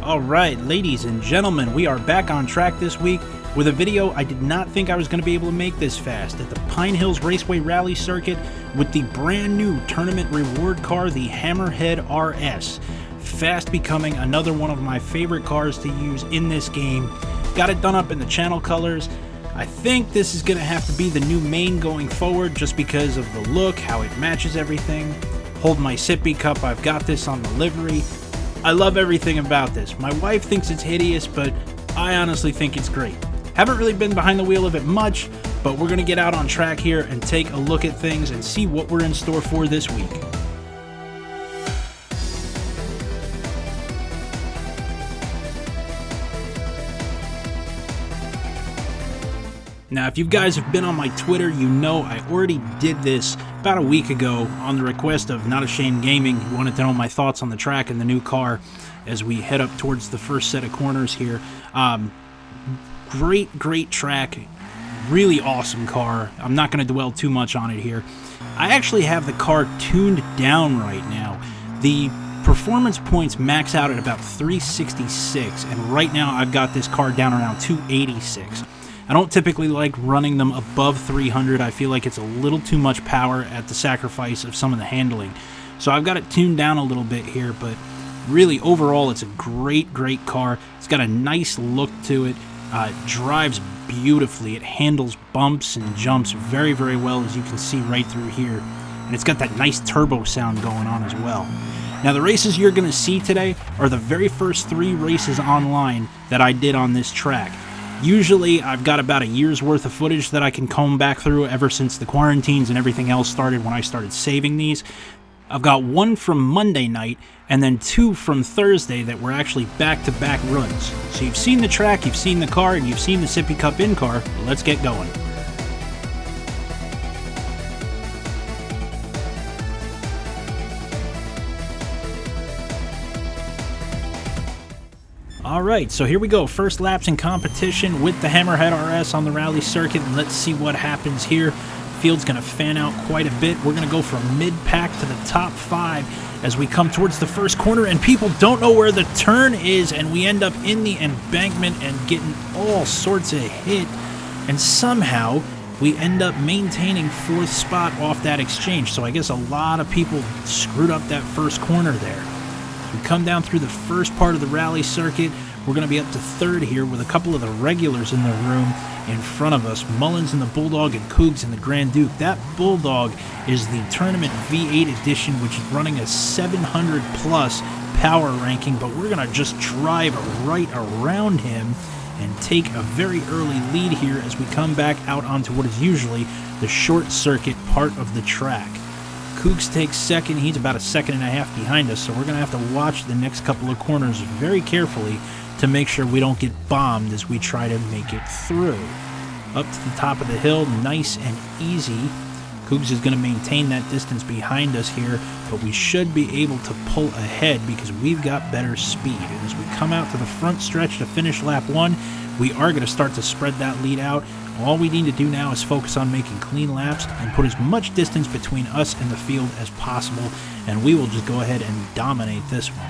Alright, ladies and gentlemen, we are back on track this week with a video I did not think I was going to be able to make this fast at the Pine Hills Raceway Rally Circuit with the brand new tournament reward car, the Hammerhead RS. Fast becoming another one of my favorite cars to use in this game. Got it done up in the channel colors. I think this is going to have to be the new main going forward just because of the look, how it matches everything. Hold my sippy cup, I've got this on the livery. I love everything about this. My wife thinks it's hideous, but I honestly think it's great. Haven't really been behind the wheel of it much, but we're going to get out on track here and take a look at things and see what we're in store for this week. Now, if you guys have been on my Twitter, you know I already did this about a week ago on the request of Not Ashamed Gaming, who wanted to know my thoughts on the track and the new car as we head up towards the first set of corners here. Great track, really awesome car. I'm not going to dwell too much on it here. I actually have the car tuned down right now. The performance points max out at about 366, and right now I've got this car down around 286. I don't typically like running them above 300. I feel like it's a little too much power at the sacrifice of some of the handling. So I've got it tuned down a little bit here, but really overall it's a great car. It's got a nice look to it. It drives beautifully. It handles bumps and jumps very well, as you can see right through here. And it's got that nice turbo sound going on as well. Now the races you're going to see today are the very first 3 races online that I did on this track. Usually I've got about a year's worth of footage that I can comb back through ever since the quarantines and everything else started when I started saving these. I've got 1 from Monday night and then 2 from Thursday that were actually back-to-back runs. So you've seen the track, you've seen the car, and you've seen the Sippy Cup in-car. Let's get going. Alright, so here we go. First laps in competition with the Hammerhead RS on the rally circuit, and let's see what happens here. Field's going to fan out quite a bit. We're going to go from mid-pack to the top 5 as we come towards the first corner, and people don't know where the turn is, and we end up in the embankment and getting all sorts of hit, and somehow we end up maintaining 4th spot off that exchange. So I guess a lot of people screwed up that first corner there. We come down through the first part of the rally circuit. We're going to be up to 3rd here with a couple of the regulars in the room in front of us. Mullins in the Bulldog and Cougs in the Grand Duke. That Bulldog is the Tournament V8 edition, which is running a 700 plus power ranking, but we're going to just drive right around him and take a very early lead here as we come back out onto what is usually the short circuit part of the track. Cougs takes 2nd. He's about a 1.5 seconds behind us, so we're going to have to watch the next couple of corners very carefully to make sure we don't get bombed as we try to make it through. Up to the top of the hill, nice and easy. Cougs is going to maintain that distance behind us here, but we should be able to pull ahead because we've got better speed. And as we come out to the front stretch to finish lap 1, we are going to start to spread that lead out. All we need to do now is focus on making clean laps and put as much distance between us and the field as possible, and we will just go ahead and dominate this one.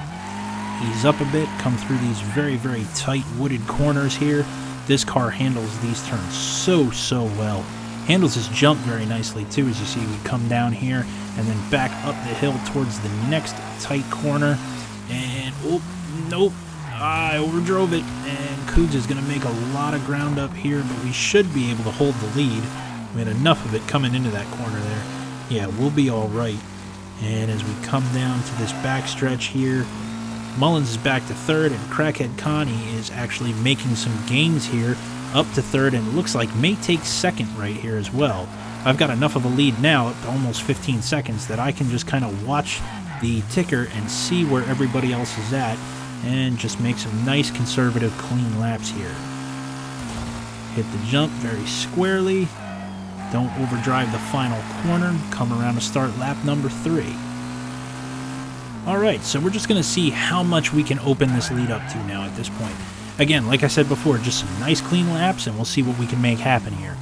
Ease up a bit, come through these very tight wooded corners here. This car handles these turns so well. Handles his jump very nicely too, as you see we come down here and then back up the hill towards the next tight corner. And, oh, nope, I overdrove it, and Cougs is going to make a lot of ground up here, but we should be able to hold the lead. We had enough of it coming into that corner there. Yeah, we'll be all right. And as we come down to this backstretch here, Mullins is back to 3rd, and Crackhead Connie is actually making some gains here, up to 3rd, and it looks like may take 2nd right here as well. I've got enough of a lead now, up to almost 15 seconds, that I can just kind of watch the ticker and see where everybody else is at, and just make some nice conservative clean laps here. Hit the jump very squarely, don't overdrive the final corner, come around to start lap number 3. Alright, so we're just going to see how much we can open this lead up to now at this point. Again, like I said before, just some nice clean laps, and we'll see what we can make happen here.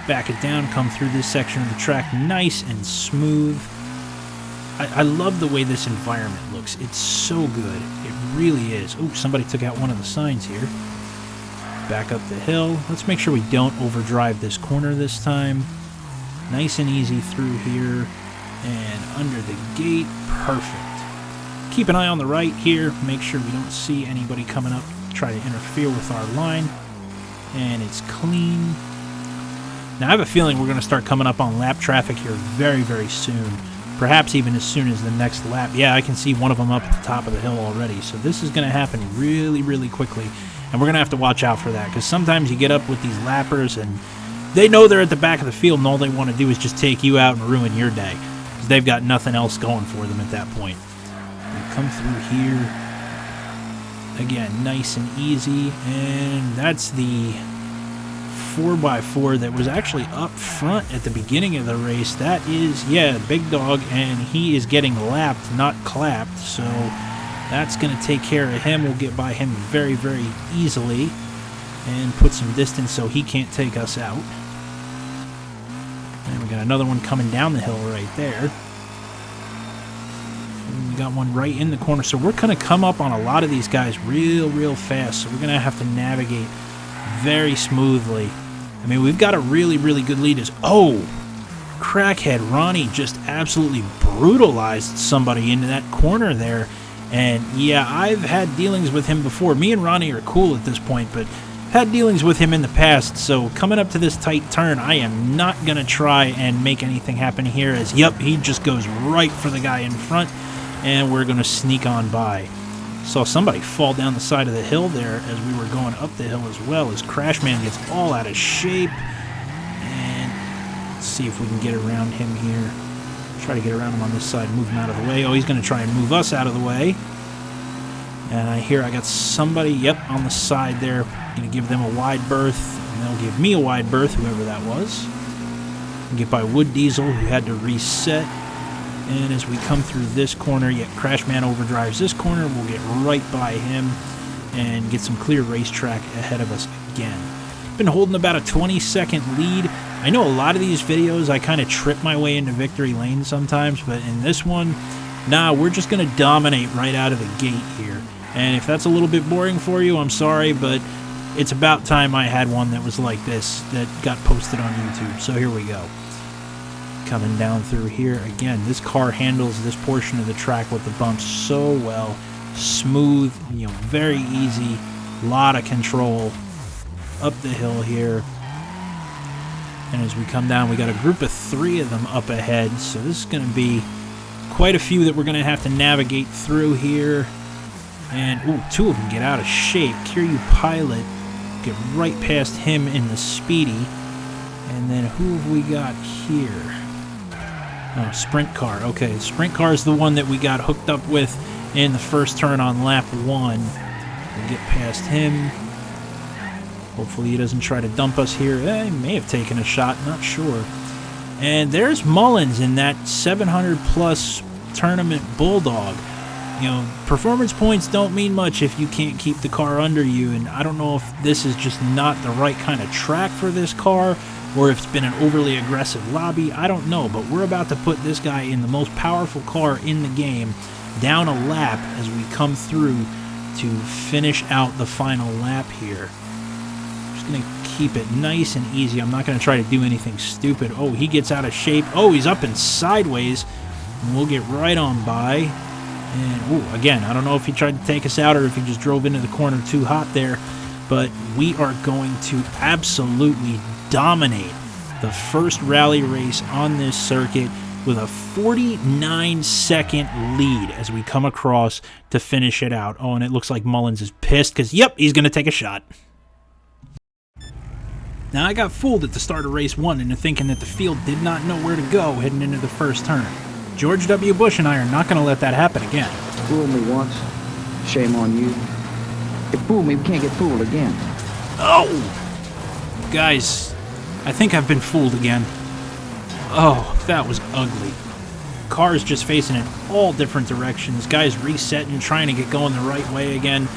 back it down, come through this section of the track nice and smooth. I love the way this environment looks. It's so good. It really is. Oh, somebody took out one of the signs here. Back up the hill. Let's make sure we don't overdrive this corner this time. Nice and easy through here. And under the gate. Perfect. Keep an eye on the right here. Make sure we don't see anybody coming up to try to interfere with our line. And it's clean. Now I have a feeling we're going to start coming up on lap traffic here very, very soon. Perhaps even as soon as the next lap. Yeah, I can see one of them up at the top of the hill already. So this is going to happen really, really quickly. And we're going to have to watch out for that. Because sometimes you get up with these lappers and they know they're at the back of the field and all they want to do is just take you out and ruin your day. Because they've got nothing else going for them at that point. We come through here. Again, nice and easy. And that's the 4x4 that was actually up front at the beginning of the race. That is, yeah, Big Dog, and he is getting lapped, not clapped, so that's going to take care of him. We'll get by him very, very easily and put some distance so he can't take us out. And we got another one coming down the hill right there. And we got one right in the corner, so we're going to come up on a lot of these guys real fast, so we're going to have to navigate very smoothly. I mean, we've got a really, really good lead. Oh, crackhead Ronnie just absolutely brutalized somebody into that corner there. And yeah, I've had dealings with him before. Me and Ronnie are cool at this point, but had dealings with him in the past. So coming up to this tight turn, I am not going to try and make anything happen here. As, yep, he just goes right for the guy in front, and we're going to sneak on by. Saw somebody fall down the side of the hill there as we were going up the hill as well, as Crashman gets all out of shape. And let's see if we can get around him here. Try to get around him on this side, move him out of the way. Oh, he's going to try and move us out of the way. And I hear I got somebody, yep, on the side there. Going to give them a wide berth, and they'll give me a wide berth, whoever that was. Get by Wood Diesel, who had to reset. And as we come through this corner, yet Crashman overdrives this corner. We'll get right by him and get some clear racetrack ahead of us again. Been holding about a 20-second lead. I know a lot of these videos, I kind of trip my way into victory lane sometimes, but in this one, nah, we're just going to dominate right out of the gate here. And if that's a little bit boring for you, I'm sorry, but it's about time I had one that was like this that got posted on YouTube. So here we go. Coming down through here. Again, this car handles this portion of the track with the bumps so well. Smooth, you know, very easy. Lot of control up the hill here. And as we come down, we got a group of 3 of them up ahead. So this is going to be quite a few that we're going to have to navigate through here. And, ooh, 2 of them get out of shape. Kiryu Pilot, get right past him in the Speedy. And then who have we got here? Oh, Sprint Car. Okay, Sprint Car is the one that we got hooked up with in the first turn on lap 1. We'll get past him. Hopefully he doesn't try to dump us here. He may have taken a shot, not sure. And there's Mullins in that 700-plus tournament Bulldog. You know, performance points don't mean much if you can't keep the car under you, and I don't know if this is just not the right kind of track for this car, or if it's been an overly aggressive lobby, I don't know, but we're about to put this guy in the most powerful car in the game down a lap as we come through to finish out the final lap here. Just going to keep it nice and easy. I'm not going to try to do anything stupid. Oh, he gets out of shape. Oh, he's up and sideways, and we'll get right on by. And, ooh, again, I don't know if he tried to take us out or if he just drove into the corner too hot there, but we are going to absolutely dominate the first rally race on this circuit with a 49-second lead as we come across to finish it out. Oh, and it looks like Mullins is pissed because, yep, he's going to take a shot. Now, I got fooled at the start of race 1 into thinking that the field did not know where to go heading into the first turn. George W. Bush and I are not going to let that happen again. Fooled me once, shame on you. You fooled me, we can't get fooled again. Oh! Guys, I think I've been fooled again. Oh, that was ugly. Cars just facing in all different directions. Guys resetting, trying to get going the right way again.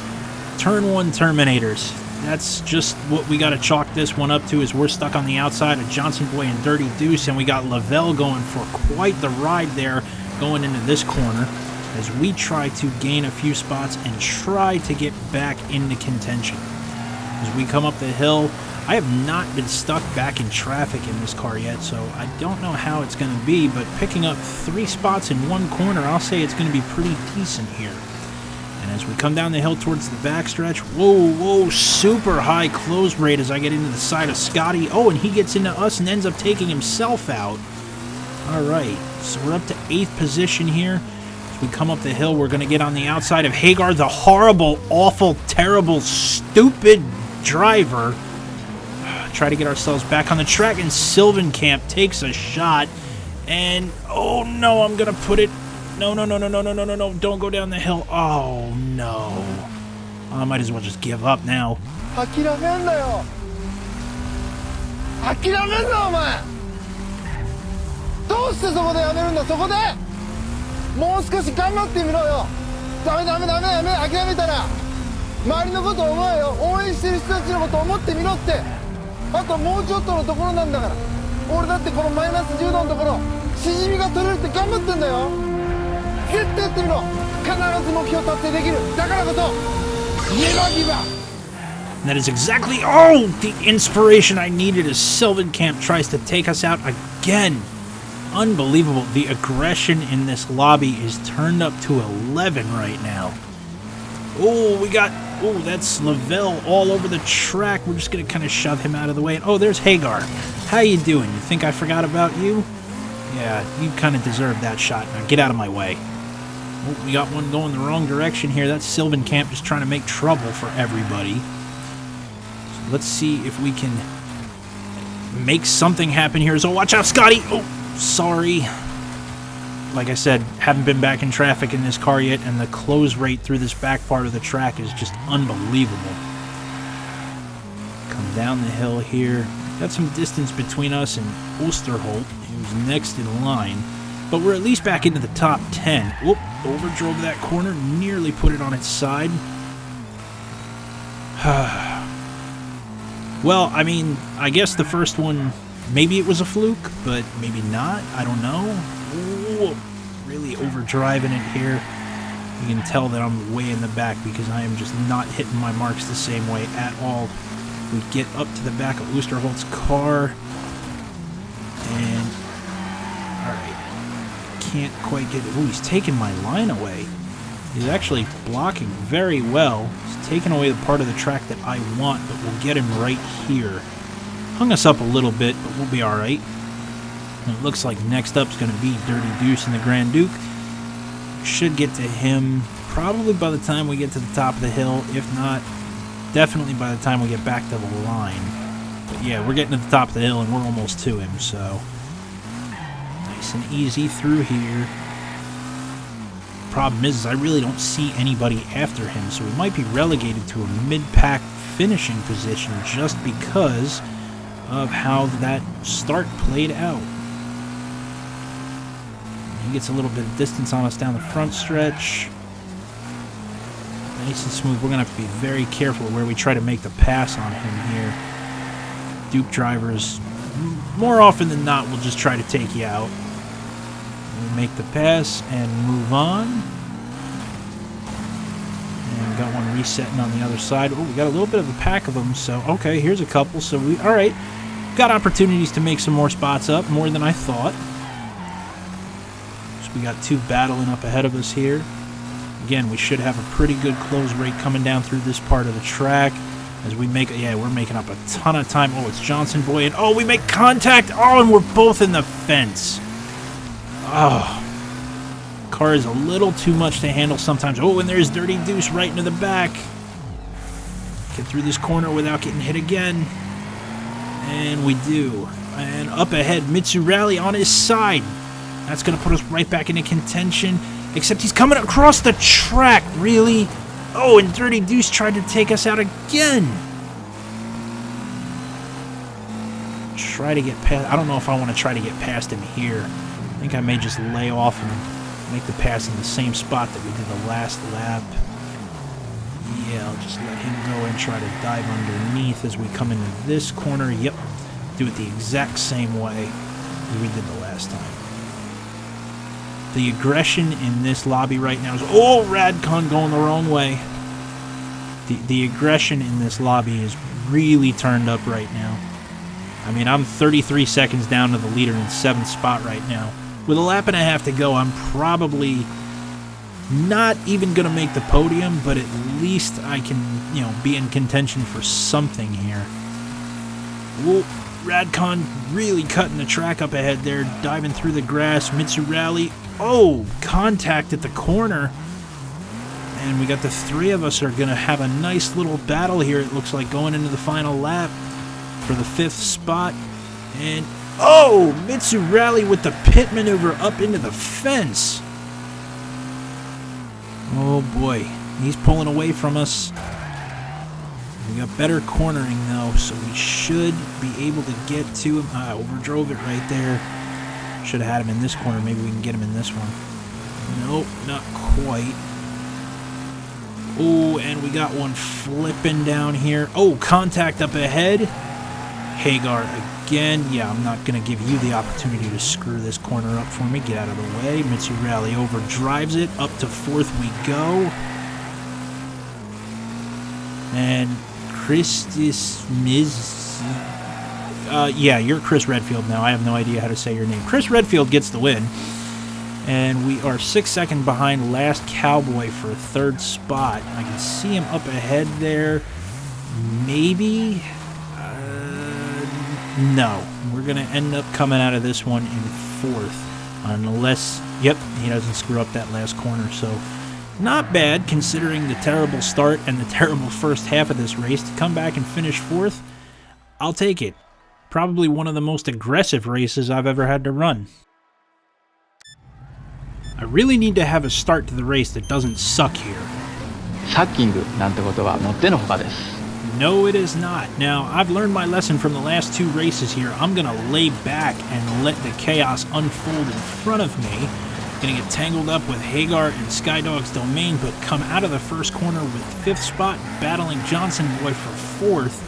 Turn 1 Terminators. that's just what we got to chalk this one up to, is we're stuck on the outside of Johnson Boy and Dirty Deuce, and we got Lavelle going for quite the ride there going into this corner as we try to gain a few spots and try to get back into contention. As we come up the hill, I have not been stuck back in traffic in this car yet, so I don't know how it's going to be, but picking up 3 spots in one corner, I'll say it's going to be pretty decent here. And as we come down the hill towards the backstretch, whoa, super high close rate as I get into the side of Scotty. Oh, and he gets into us and ends up taking himself out. All right, so we're up to 8th position here. As we come up the hill, we're going to get on the outside of Hagar, the horrible, awful, terrible, stupid driver. Try to get ourselves back on the track, and Sylvan Camp takes a shot. And, oh no, I'm going to put it... No, don't go down the hill. Oh, no. I might as well just give up now. And that is exactly, the inspiration I needed as Sylvan Camp tries to take us out again. Unbelievable. The aggression in this lobby is turned up to 11 right now. That's Lavelle all over the track. We're just going to kind of shove him out of the way. And, there's Hagar. How you doing? You think I forgot about you? Yeah, you kind of deserve that shot. Now get out of my way. We got one going the wrong direction here. That's Sylvan Camp just trying to make trouble for everybody. So let's see if we can make something happen here. So watch out, Scotty! Oh, sorry. Like I said, haven't been back in traffic in this car yet, and the close rate through this back part of the track is just unbelievable. Come down the hill here. Got some distance between us and Oosterholt, who's next in line. But we're at least back into the top 10. Whoop, overdrove that corner, nearly put it on its side. Well, I mean, I guess the first one, maybe it was a fluke, but maybe not. I don't know. Ooh, really overdriving it here. You can tell that I'm way in the back because I am just not hitting my marks the same way at all. We get up to the back of Oosterholt's car. And, alright. Can't quite get it. Ooh, he's taking my line away. He's actually blocking very well. He's taking away the part of the track that I want, but we'll get him right here. Hung us up a little bit, but we'll be alright. It looks like next up is going to be Dirty Deuce and the Grand Duke. Should get to him probably by the time we get to the top of the hill. If not, definitely by the time we get back to the line. But yeah, we're getting to the top of the hill and we're almost to him, so nice and easy through here. Problem is I really don't see anybody after him, so we might be relegated to a mid-pack finishing position just because of how that start played out. He gets a little bit of distance on us down the front stretch. Nice and smooth. We're going to have to be very careful where we try to make the pass on him here. Duke drivers, more often than not, will just try to take you out. We'll make the pass and move on. And we got one resetting on the other side. Oh, we got a little bit of a pack of them, so okay, here's a couple. So all right, got opportunities to make some more spots up, more than I thought. So we got 2 battling up ahead of us here. Again, we should have a pretty good close rate coming down through this part of the track as we make, we're making up a ton of time. Oh, it's Johnson Boy, and we make contact. Oh, and we're both in the fence. Oh, car is a little too much to handle sometimes. Oh, and there's Dirty Deuce right into the back. Get through this corner without getting hit again. And we do. And up ahead, Mitsu Rally on his side. That's going to put us right back into contention. Except he's coming across the track, really? Oh, and Dirty Deuce tried to take us out again. Try to get past. I don't know if I want to try to get past him here. I think I may just lay off and make the pass in the same spot that we did the last lap. Yeah, I'll just let him go and try to dive underneath as we come into this corner. Yep, do it the exact same way as we did the last time. The aggression in this lobby right now is... Oh, Radcon going the wrong way. The aggression in this lobby is really turned up right now. I mean, I'm 33 seconds down to the leader in 7th spot right now. With a lap and a half to go, I'm probably not even going to make the podium, but at least I can, you know, be in contention for something here. Whoa, Radcon really cutting the track up ahead there, diving through the grass. Mitsu Rally, oh, contact at the corner. And we got the three of us are going to have a nice little battle here, it looks like, going into the final lap for the 5th spot. And, oh, Mitsu Rally with the pit maneuver up into the fence. Oh boy, he's pulling away from us. We got better cornering though, so we should be able to get to him. I overdrove it right there. Should have had him in this corner. Maybe we can get him in this one. Nope, not quite. Oh, and we got one flipping down here. Oh, contact up ahead. Hagar again. Yeah, I'm not going to give you the opportunity to screw this corner up for me. Get out of the way. Mitsu Rally overdrives it. Up to 4th we go. And Christis Miz... yeah, you're Chris Redfield now. I have no idea how to say your name. Chris Redfield gets the win. And we are 6 seconds behind Last Cowboy for 3rd spot. I can see him up ahead there. Maybe... no. We're going to end up coming out of this one in 4th. Unless... Yep, he doesn't screw up that last corner. So, not bad considering the terrible start and the terrible first half of this race. To come back and finish 4th, I'll take it. Probably one of the most aggressive races I've ever had to run. I really need to have a start to the race that doesn't suck here. No, it is not. Now, I've learned my lesson from the last 2 races here. I'm going to lay back and let the chaos unfold in front of me. Going to get tangled up with Hagar and Skydog's Domain, but come out of the first corner with 5th spot, battling Johnson Boy for 4th.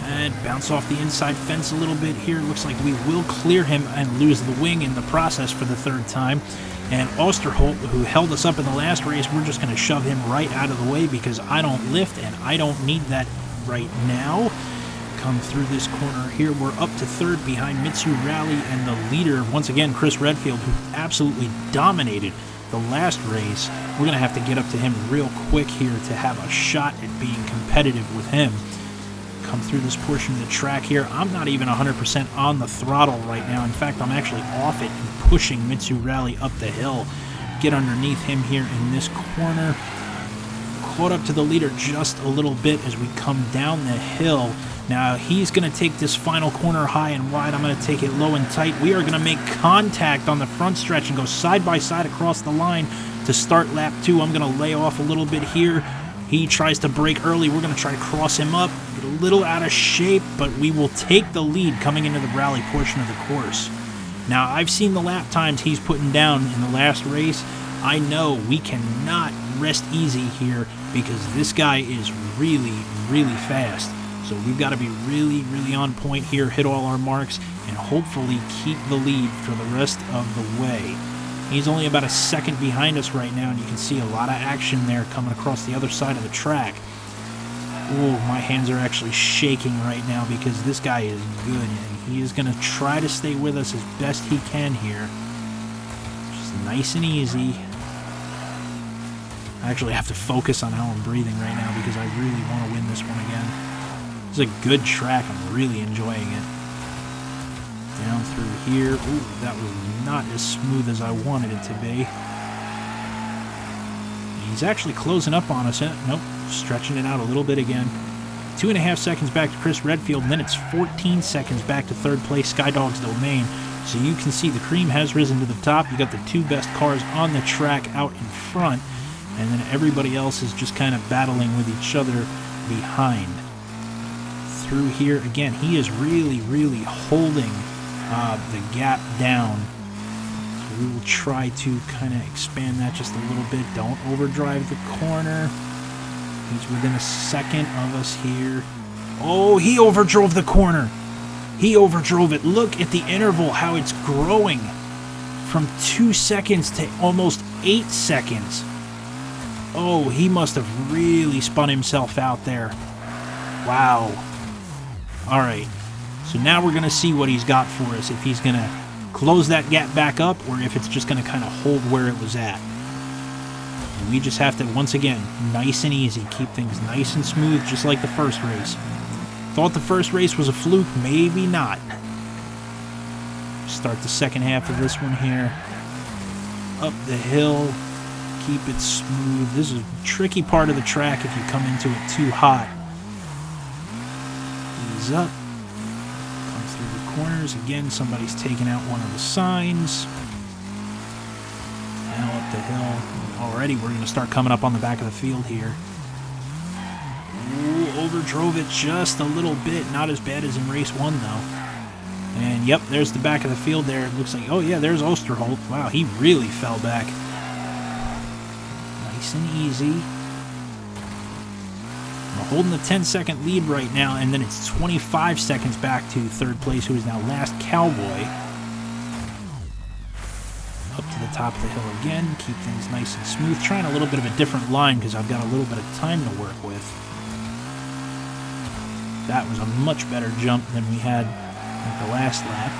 And bounce off the inside fence a little bit here. Looks like we will clear him and lose the wing in the process for the 3rd time. And Osterholt, who held us up in the last race, we're just going to shove him right out of the way because I don't lift and I don't need that right now. Come through this corner here. We're up to 3rd behind Mitsu Rally and the leader, once again, Chris Redfield, who absolutely dominated the last race. We're going to have to get up to him real quick here to have a shot at being competitive with him. Come through this portion of the track here. I'm not even 100% on the throttle right now. In fact, I'm actually off it and pushing Mitsu Rally up the hill. Get underneath him here in this corner. Caught up to the leader just a little bit as we come down the hill. Now, he's going to take this final corner high and wide. I'm going to take it low and tight. We are going to make contact on the front stretch and go side by side across the line to start lap 2. I'm going to lay off a little bit here. He tries to brake early. We're going to try to cross him up. Get a little out of shape, but we will take the lead coming into the rally portion of the course. Now, I've seen the lap times he's putting down in the last race. I know we cannot rest easy here because this guy is really, really fast. So we've got to be really, really on point here, hit all our marks, and hopefully keep the lead for the rest of the way. He's only about a second behind us right now, and you can see a lot of action there coming across the other side of the track. Oh, my hands are actually shaking right now because this guy is good, and he is going to try to stay with us as best he can here. Just nice and easy. I actually have to focus on how I'm breathing right now because I really want to win this one again. This is a good track. I'm really enjoying it. Down through here. Ooh, that was not as smooth as I wanted it to be. He's actually closing up on us. Nope, stretching it out a little bit again. 2.5 seconds back to Chris Redfield, and then it's 14 seconds back to 3rd place, Skydog's Domain. So you can see the cream has risen to the top. You got the 2 best cars on the track out in front, and then everybody else is just kind of battling with each other behind. Through here, again, he is really, really holding the gap down. So we will try to kind of expand that just a little bit. Don't overdrive the corner. He's within a second of us here. Oh, he overdrove the corner. He overdrove it. Look at the interval, how it's growing from 2 seconds to almost 8 seconds. Oh, he must have really spun himself out there. Wow. All right. So now we're going to see what he's got for us. If he's going to close that gap back up or if it's just going to kind of hold where it was at. And we just have to, once again, nice and easy. Keep things nice and smooth, just like the first race. Thought the first race was a fluke. Maybe not. Start the second half of this one here. Up the hill. Keep it smooth. This is a tricky part of the track if you come into it too hot. Ease up. Come through the corners. Again, somebody's taking out one of the signs. Now up the hill. Already we're going to start coming up on the back of the field here. Ooh, overdrove it just a little bit. Not as bad as in race 1, though. And, yep, there's the back of the field there. It looks like, oh, yeah, there's Osterholt. Wow, he really fell back. Nice and easy. We're holding the 10-second lead right now, and then it's 25 seconds back to third place, who is now last Cowboy. Up to the top of the hill again. Keep things nice and smooth. Trying a little bit of a different line because I've got a little bit of time to work with. That was a much better jump than we had at the last lap.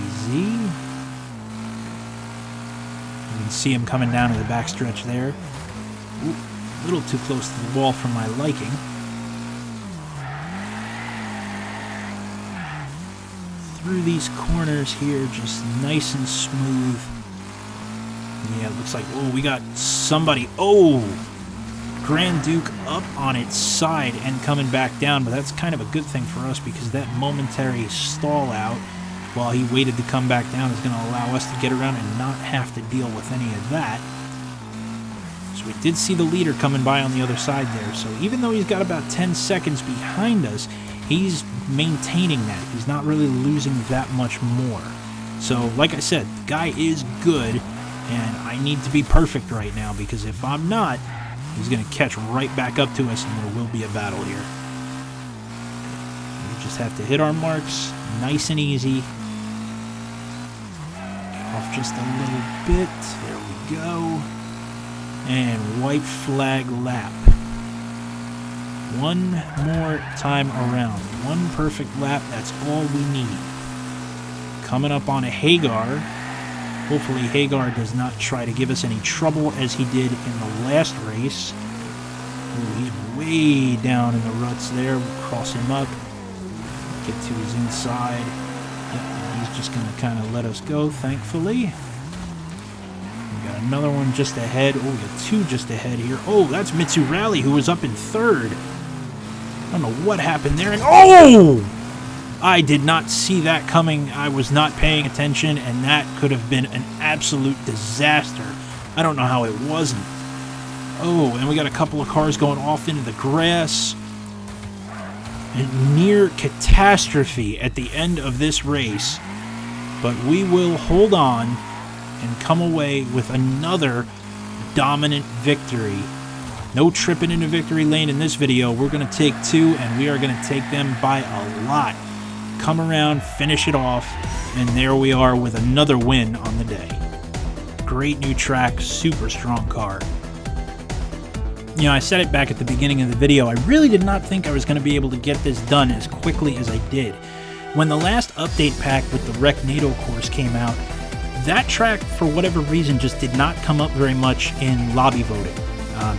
Easy. You can see him coming down to the backstretch there. Ooh, a little too close to the wall for my liking. Through these corners here, just nice and smooth. Yeah, it looks like, oh, we got somebody. Oh! Grand Duke up on its side and coming back down, but that's kind of a good thing for us because that momentary stall out while he waited to come back down is going to allow us to get around and not have to deal with any of that. So we did see the leader coming by on the other side there, so even though he's got about 10 seconds behind us, he's maintaining that. He's not really losing that much more. So, like I said, the guy is good, and I need to be perfect right now because if I'm not, he's going to catch right back up to us, and there will be a battle here. We just have to hit our marks, nice and easy. Off just a little bit. There we go. And white flag lap. One more time around. One perfect lap, that's all we need. Coming up on a Hagar. Hopefully Hagar does not try to give us any trouble as he did in the last race. Ooh, he's way down in the ruts there. We'll cross him up. Get to his inside. Yep, he's just going to kind of let us go, thankfully. We got another one just ahead. Oh, we got two just ahead here. Oh, that's Mitsu Rally, who was up in third. I don't know what happened there. And oh! I did not see that coming. I was not paying attention, and that could have been an absolute disaster. I don't know how it wasn't. Oh, and we got a couple of cars going off into the grass. A near catastrophe at the end of this race. But we will hold on and come away with another dominant victory. No tripping into victory lane in this video. We're going to take two, and we are going to take them by a lot. Come around, finish it off, and there we are with another win on the day. Great new track, super strong car. You know, I said it back at the beginning of the video, I really did not think I was going to be able to get this done as quickly as I did. When the last update pack with the Wreck-NATO course came out, that track, for whatever reason, just did not come up very much in lobby voting.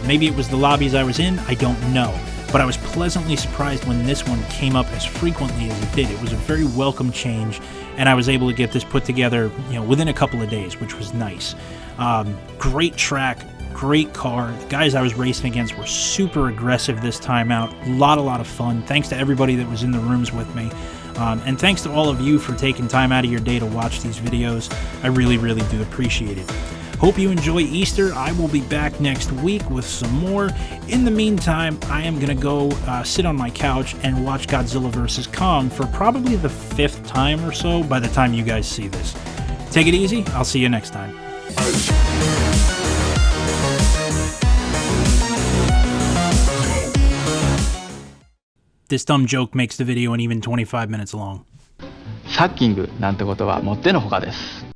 Maybe it was the lobbies I was in, I don't know. But I was pleasantly surprised when this one came up as frequently as it did. It was a very welcome change, and I was able to get this put together, you know, within a couple of days, which was nice. Great track, great car. The guys I was racing against were super aggressive this time out. A lot of fun. Thanks to everybody that was in the rooms with me. And thanks to all of you for taking time out of your day to watch these videos. I really, really do appreciate it. Hope you enjoy Easter. I will be back next week with some more. In the meantime, I am going to go sit on my couch and watch Godzilla vs. Kong for probably the 5th time or so by the time you guys see this. Take it easy. I'll see you next time. This dumb joke makes the video an even 25 minutes long. サッキングなんてことはもってのほかです。